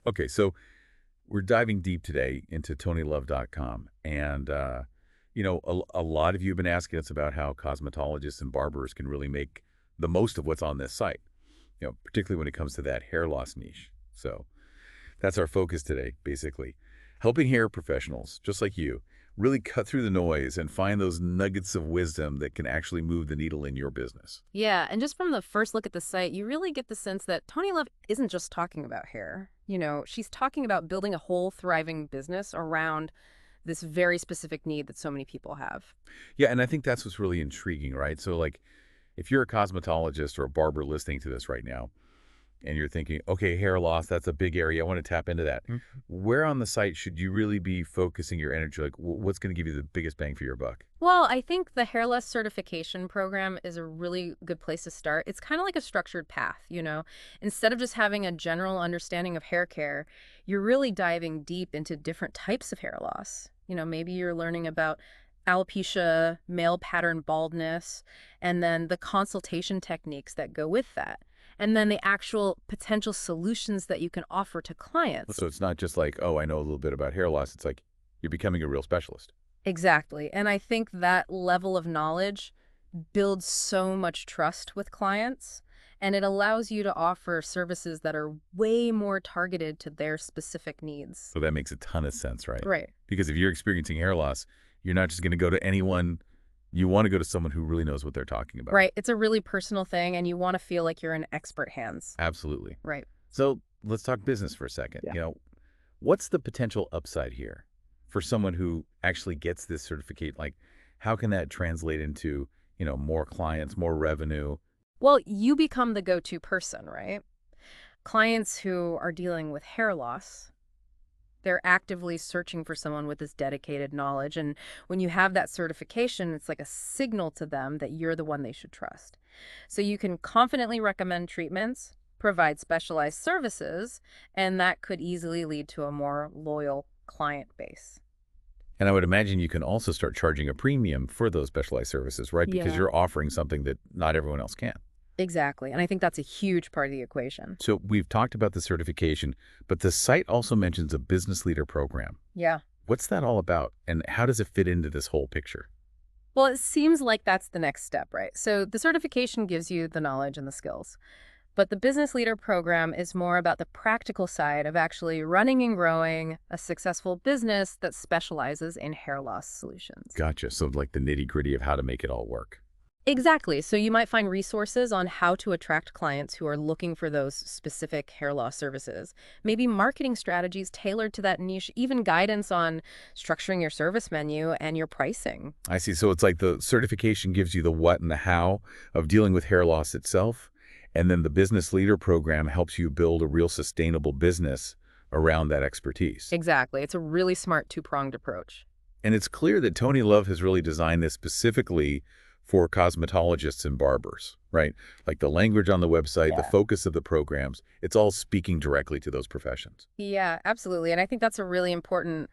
Okay, so we're diving deep today into TonyLove.com. And, a lot of you have been asking us about how cosmetologists and barbers can really make the most of what's on this site, particularly when it comes to that hair loss niche. So that's our focus today, basically. Helping hair professionals, just like you, really cut through the noise and find those nuggets of wisdom that can actually move the needle in your business. Yeah, and just from the first look at the site, you really get the sense that Tony Love isn't just talking about hair. She's talking about building a whole thriving business around this very specific need that so many people have. Yeah, and I think that's what's really intriguing, right? So, like, if you're a cosmetologist or a barber listening to this right now, and you're thinking, okay, hair loss, that's a big area. I want to tap into that. Where on the site should you really be focusing your energy? Like, what's going to give you the biggest bang for your buck? Well, I think the hairless certification program is a really good place to start. It's kind of like a structured path. Instead of just having a general understanding of hair care, you're really diving deep into different types of hair loss. Maybe you're learning about alopecia, male pattern baldness, and then the consultation techniques that go with that. And then the actual potential solutions that you can offer to clients. So it's not just like, oh, I know a little bit about hair loss. It's like you're becoming a real specialist. Exactly. And I think that level of knowledge builds so much trust with clients, and it allows you to offer services that are way more targeted to their specific needs. So that makes a ton of sense, right? Right. Because if you're experiencing hair loss, you're not just going to go to anyone. You want to go to someone who really knows what they're talking about. Right. It's a really personal thing, and you want to feel like you're in expert hands. Absolutely. Right. So let's talk business for a second. Yeah. What's the potential upside here for someone who actually gets this certificate? Like, how can that translate into, more clients, more revenue? Well, you become the go-to person, right? Clients who are dealing with hair loss, they're actively searching for someone with this dedicated knowledge. And when you have that certification, it's like a signal to them that you're the one they should trust. So you can confidently recommend treatments, provide specialized services, and that could easily lead to a more loyal client base. And I would imagine you can also start charging a premium for those specialized services, right? Because Yeah, you're offering something that not everyone else can. exactly. And I think that's a huge part of the equation. So we've talked about the certification, but the site also mentions a business leader program. Yeah. What's that all about, and how does it fit into this whole picture? Well, it seems like that's the next step, right? So the certification gives you the knowledge and the skills. But the business leader program is more about the practical side of actually running and growing a successful business that specializes in hair loss solutions. Gotcha. So like the nitty-gritty of how to make it all work. Exactly. So you might find resources on how to attract clients who are looking for those specific hair loss services. Maybe marketing strategies tailored to that niche, even guidance on structuring your service menu and your pricing. I see. So it's like the certification gives you the what and the how of dealing with hair loss itself, and then the business leader program helps you build a real sustainable business around that expertise. Exactly. It's a really smart two-pronged approach. And it's clear that Tony Love has really designed this specifically for cosmetologists and barbers, right? Like the language on the website, the Yeah. focus of the programs, it's all speaking directly to those professions. Yeah, absolutely. And I think that's a really important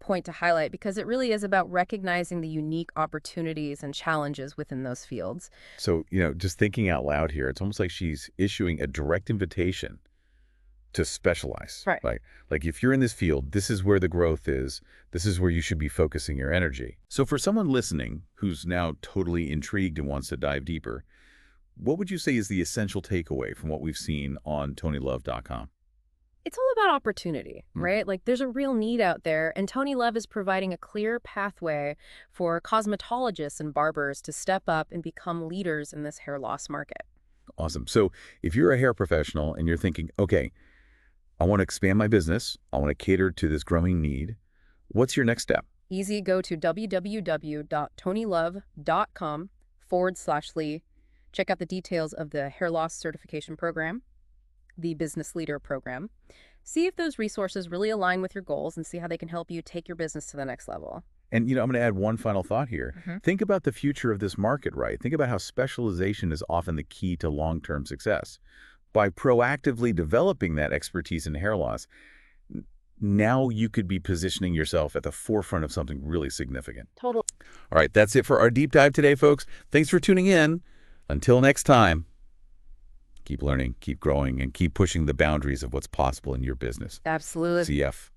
point to highlight because it really is about recognizing the unique opportunities and challenges within those fields. So, just thinking out loud here, it's almost like she's issuing a direct invitation to specialize. Right. Like if you're in this field, this is where the growth is. This is where you should be focusing your energy. So for someone listening who's now totally intrigued and wants to dive deeper, what would you say is the essential takeaway from what we've seen on TonyLove.com? It's all about opportunity, right? Like there's a real need out there, and Tony Love is providing a clear pathway for cosmetologists and barbers to step up and become leaders in this hair loss market. Awesome. So if you're a hair professional and you're thinking, okay, I want to expand my business, I want to cater to this growing need, what's your next step? Easy, go to www.tonylove.com/Lee. Check out the details of the hair loss certification program, the business leader program. See if those resources really align with your goals and see how they can help you take your business to the next level. And, I'm going to add one final thought here. Think about the future of this market, right? Think about how specialization is often the key to long-term success. By proactively developing that expertise in hair loss, now you could be positioning yourself at the forefront of something really significant. Total. All right, that's it for our deep dive today, folks. Thanks for tuning in. Until next time, Keep learning, keep growing, and keep pushing the boundaries of what's possible in your business. Absolutely. CF.